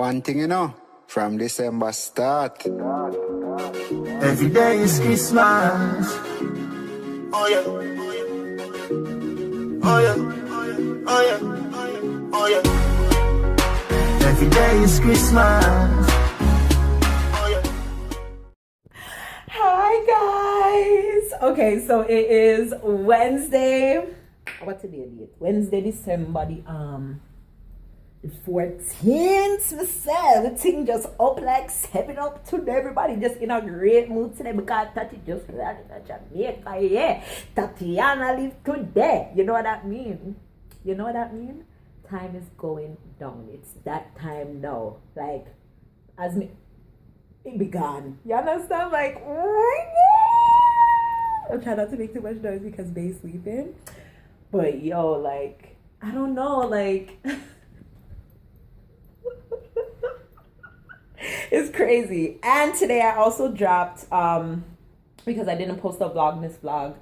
One thing you know, from December start. Every day is Christmas. Oh yeah. Oh yeah. Oh yeah. Oh yeah. Every day is Christmas. Oh yeah. Hi guys. Okay, so it is Wednesday. What's the date? Wednesday, December the 14th. The thing just up like 7 up to everybody, just in a great mood today because Tati just landed in Jamaica. Yeah, Tatiana live today. You know what that mean? You know what that mean? Time is going down. It's that time now. Like, as me, it began. You understand? Like, I'm trying not to make too much noise because Bay's sleeping. But yo, like, I don't know, like. It's crazy. And today I also dropped because I didn't post a Vlogmas vlog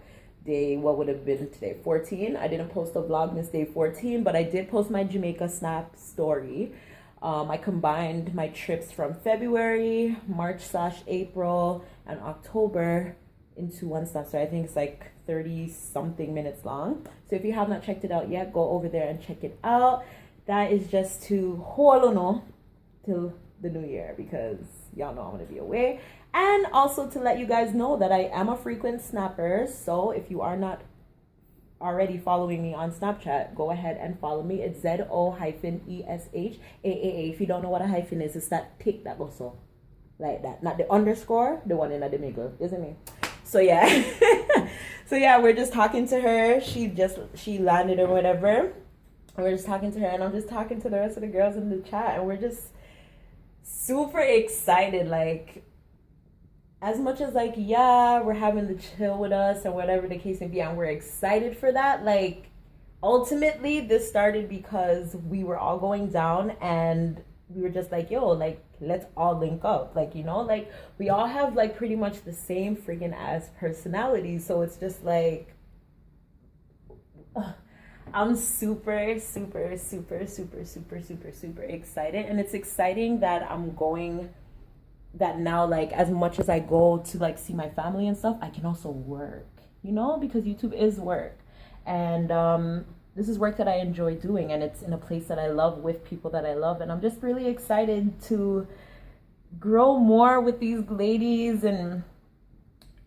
day, what would have been today, 14. I didn't post a Vlogmas day 14, but I did post my Jamaica snap story. I combined my trips from February, March/April, and October into one snap story. I think it's like 30 something minutes long. So if you have not checked it out yet, go over there and check it out. That is just to hold on till the new year because y'all know I'm gonna be away, and also to let you guys know that I am a frequent snapper. So if you are not already following me on Snapchat, go ahead and follow me. It's ZO-ESHAAA. If you don't know what a hyphen is, it's that tick that goes so like that, not the underscore, the one in the middle, isn't it? So yeah. So yeah, we're just talking to her. She landed or whatever, and we're just talking to her, and I'm just talking to the rest of the girls in the chat, and we're just super excited. Like, as much as like, yeah, we're having the chill with us and whatever the case may be, and we're excited for that, like, ultimately this started because we were all going down and we were just like, yo, like, let's all link up. Like, you know, like, we all have like pretty much the same freaking ass personalities, so it's just like I'm super excited. And it's exciting that now, like, as much as I go to like see my family and stuff, I can also work, you know, because YouTube is work, and this is work that I enjoy doing, and it's in a place that I love with people that I love, and I'm just really excited to grow more with these ladies and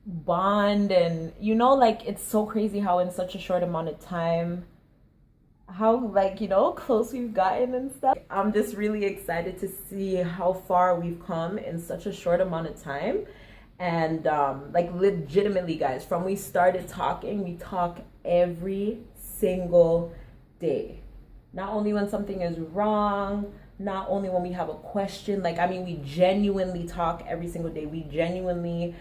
bond. And you know, like, it's so crazy how in such a short amount of time, how, like, you know, close we've gotten and stuff. I'm just really excited to see how far we've come in such a short amount of time. And like, legitimately guys, from we started talking, we talk every single day. Not only when something is wrong, not only when we have a question, like, I mean, we genuinely talk every single day. We genuinely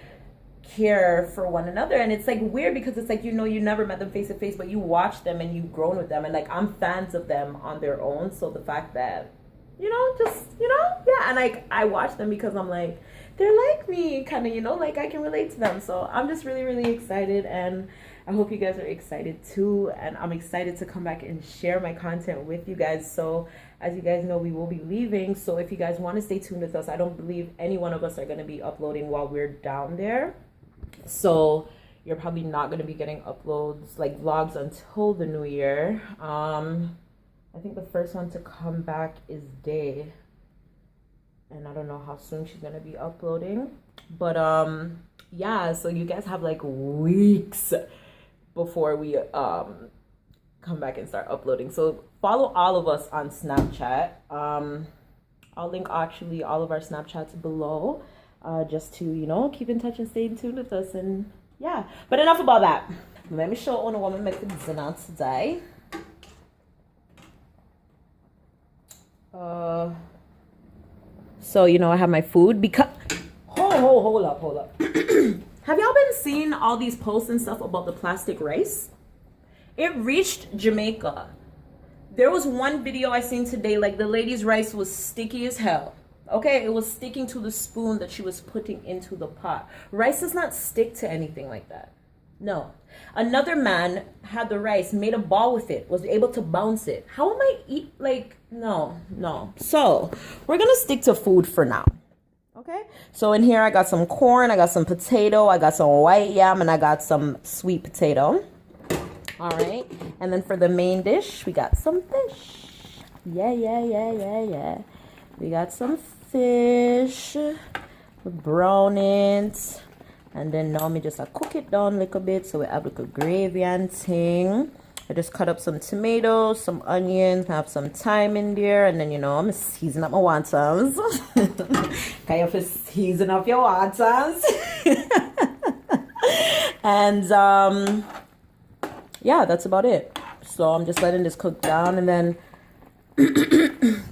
care for one another. And it's like weird because it's like, you know, you never met them face to face, but you watch them and you've grown with them, and like, I'm fans of them on their own. So the fact that, you know, just, you know, yeah, and like, I watch them because I'm like, they're like me, kind of, you know, like, I can relate to them. So I'm just really excited, and I hope you guys are excited too. And I'm excited to come back and share my content with you guys. So as you guys know, we will be leaving, so if you guys want to stay tuned with us, I don't believe any one of us are going to be uploading while we're down there. So you're probably not going to be getting uploads, like vlogs, until the new year. I think the first one to come back is Day, and I don't know how soon she's going to be uploading, but yeah, so you guys have like weeks before we come back and start uploading. So follow all of us on Snapchat. I'll link actually all of our Snapchats below, just to, you know, keep in touch and stay in tune with us. And yeah, but enough about that. Let me show on a woman make dinner today. So, you know, I have my food because hold up. Have y'all been seeing all these posts and stuff about the plastic rice? It reached Jamaica. There was one video I seen today, like, the lady's rice was sticky as hell. Okay, it was sticking to the spoon that she was putting into the pot. Rice does not stick to anything like that. No. Another man had the rice, made a ball with it, was able to bounce it. How am I eat like no, no. So we're gonna stick to food for now. Okay? So in here I got some corn, I got some potato, I got some white yam, and I got some sweet potato. Alright. And then for the main dish, we got some fish. Yeah. We got some fish. Brown it. And then now me just cook it down a little bit so we have like a gravy and thing. I just cut up some tomatoes, some onions, have some thyme in there, and then I'm seasoning up my wontons. Can you season up your wontons? And yeah, that's about it. So I'm just letting this cook down, and then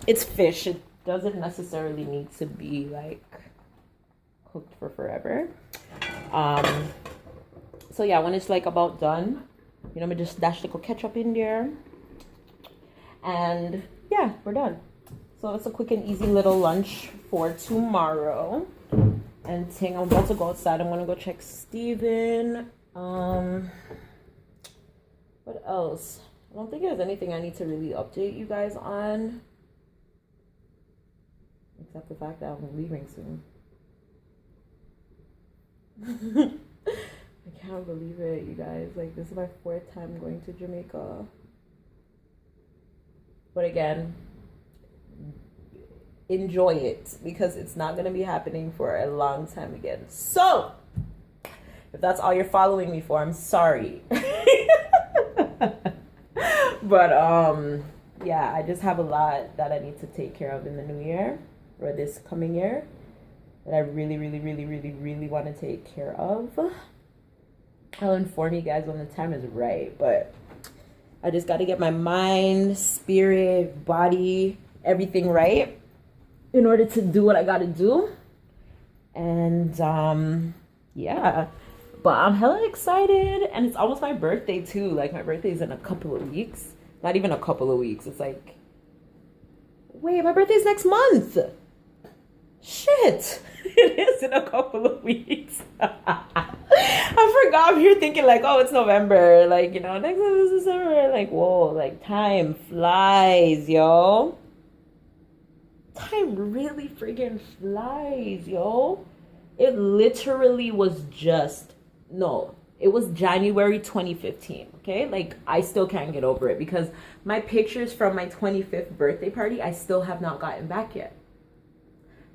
it's fish. It doesn't necessarily need to be like cooked for forever. So yeah, when it's like about done, me just dash little ketchup in there, and yeah, we're done. So it's a quick and easy little lunch for tomorrow. And thing, I'm about to go outside. I'm gonna go check Steven. What else? I don't think there's anything I need to really update you guys on, except the fact that I'm leaving soon. I can't believe it, you guys. Like, this is my 4th time going to Jamaica. But again, enjoy it, because it's not going to be happening for a long time again. So, if that's all you're following me for, I'm sorry. But, yeah, I just have a lot that I need to take care of in the new year, or this coming year, that I really want to take care of. I'll inform you guys when the time is right, but I just got to get my mind, spirit, body, everything right in order to do what I got to do. And yeah, but I'm hella excited, and it's almost my birthday too. Like, my birthday's in a couple of weeks. Not even a couple of weeks. It's like, wait, my birthday's next month. Shit. It is in a couple of weeks. I forgot. I'm here thinking like, oh, it's November. Like, next month is December. Like, whoa, like time flies, yo. Time really friggin' flies, yo. It literally was it was January 2015, okay? Like, I still can't get over it, because my pictures from my 25th birthday party, I still have not gotten back yet.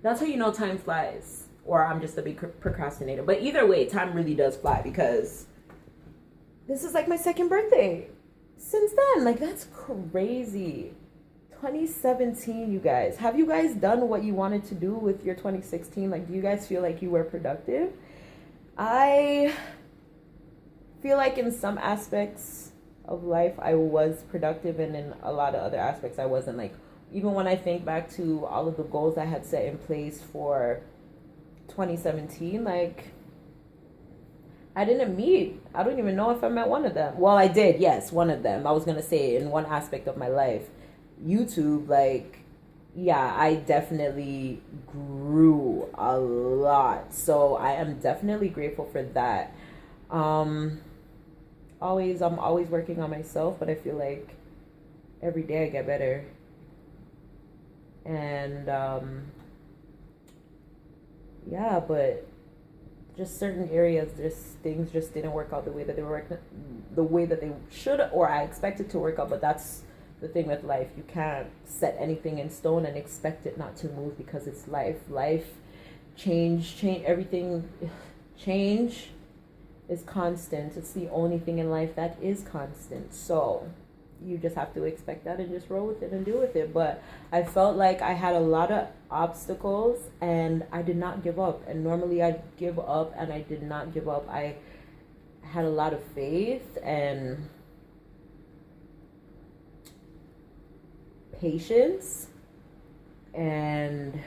That's how you know time flies, or I'm just a big procrastinator. But either way, time really does fly, because this is like my 2nd birthday since then. Like, that's crazy. 2017, you guys. Have you guys done what you wanted to do with your 2016? Like, do you guys feel like you were productive? I feel like in some aspects of life I was productive, and in a lot of other aspects I wasn't. Like, even when I think back to all of the goals I had set in place for 2017, like, I didn't meet. I don't even know if I met one of them. Well, I did, yes, one of them. I was going to say, in one aspect of my life, YouTube, like, yeah, I definitely grew a lot. So I am definitely grateful for that. I'm always working on myself, but I feel like every day I get better. And yeah, but just certain areas, things just didn't work out the way that they should, or I expected to work out. But that's the thing with life. You can't set anything in stone and expect it not to move, because it's life. Change, everything. Change is constant. It's the only thing in life that is constant. So you just have to expect that and just roll with it and deal with it. But I felt like I had a lot of obstacles, and I did not give up. And normally I give up, and I did not give up. I had a lot of faith and patience and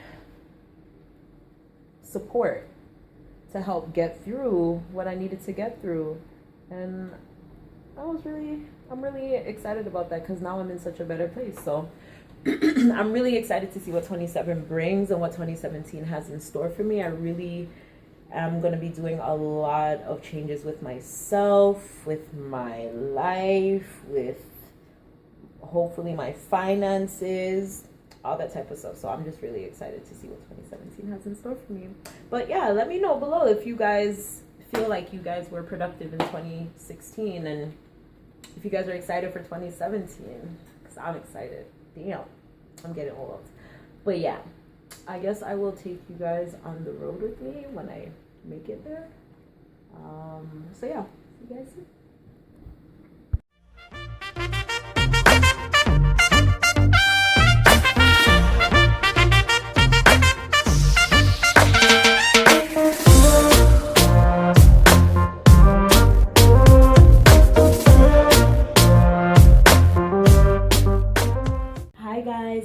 support to help get through what I needed to get through. And I'm really excited about that, because now I'm in such a better place. So I'm really excited to see what 27 brings and what 2017 has in store for me. I really I'm going to be doing a lot of changes with myself, with my life, with hopefully my finances, all that type of stuff. So I'm just really excited to see what 2017 has in store for me. But yeah, let me know below if you guys feel like you guys were productive in 2016 and if you guys are excited for 2017, because I'm excited. Damn, I'm getting old. But yeah, I guess I will take you guys on the road with me when I make it there. So yeah, see you guys soon.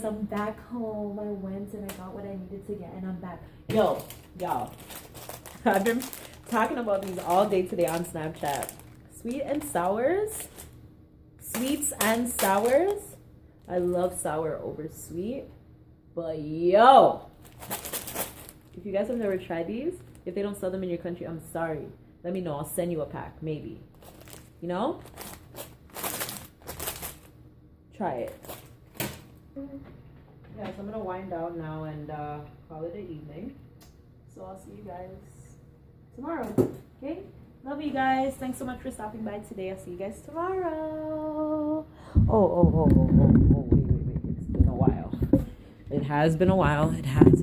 I'm back home. I went and I got what I needed to get and I'm back. Yo, y'all, I've been talking about these all day today on Snapchat. Sweet and sours. Sweets and sours. I love sour over sweet. But yo, if you guys have never tried these, if they don't sell them in your country, I'm sorry. Let me know. I'll send you a pack, maybe. You know? Try it. Yeah, so I'm gonna wind down now and call it an evening. So I'll see you guys tomorrow. Okay? Love you guys. Thanks so much for stopping by today. I'll see you guys tomorrow. Wait. It's been a while. It has been a while. It has.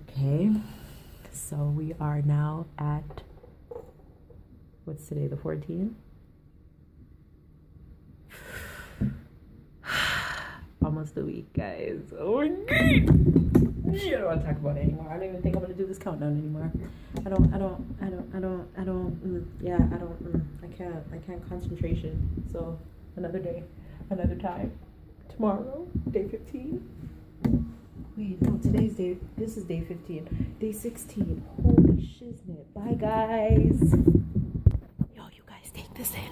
Okay. So we are now at, what's today, the 14th? Almost a week, guys. Oh my god! I don't want to talk about it anymore. I don't even think I'm gonna do this countdown anymore. I can't concentration. So another day, another time. Tomorrow, day 15. Wait, no, this is day 15. Day 16. Holy shiznit. Bye, guys. Yo, you guys take this in.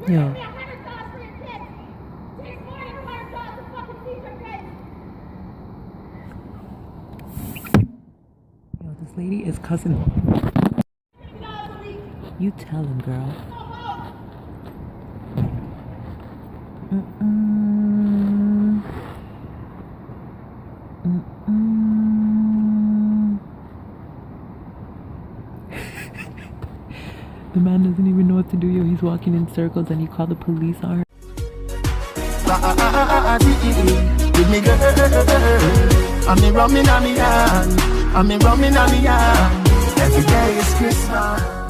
Yo. Yo, this lady is cousin. You tell him, girl. The man doesn't even know what to do, yo. He's walking in circles and he called the police on her. Give me girl, I'm rumming on me hand. Every day is Christmas.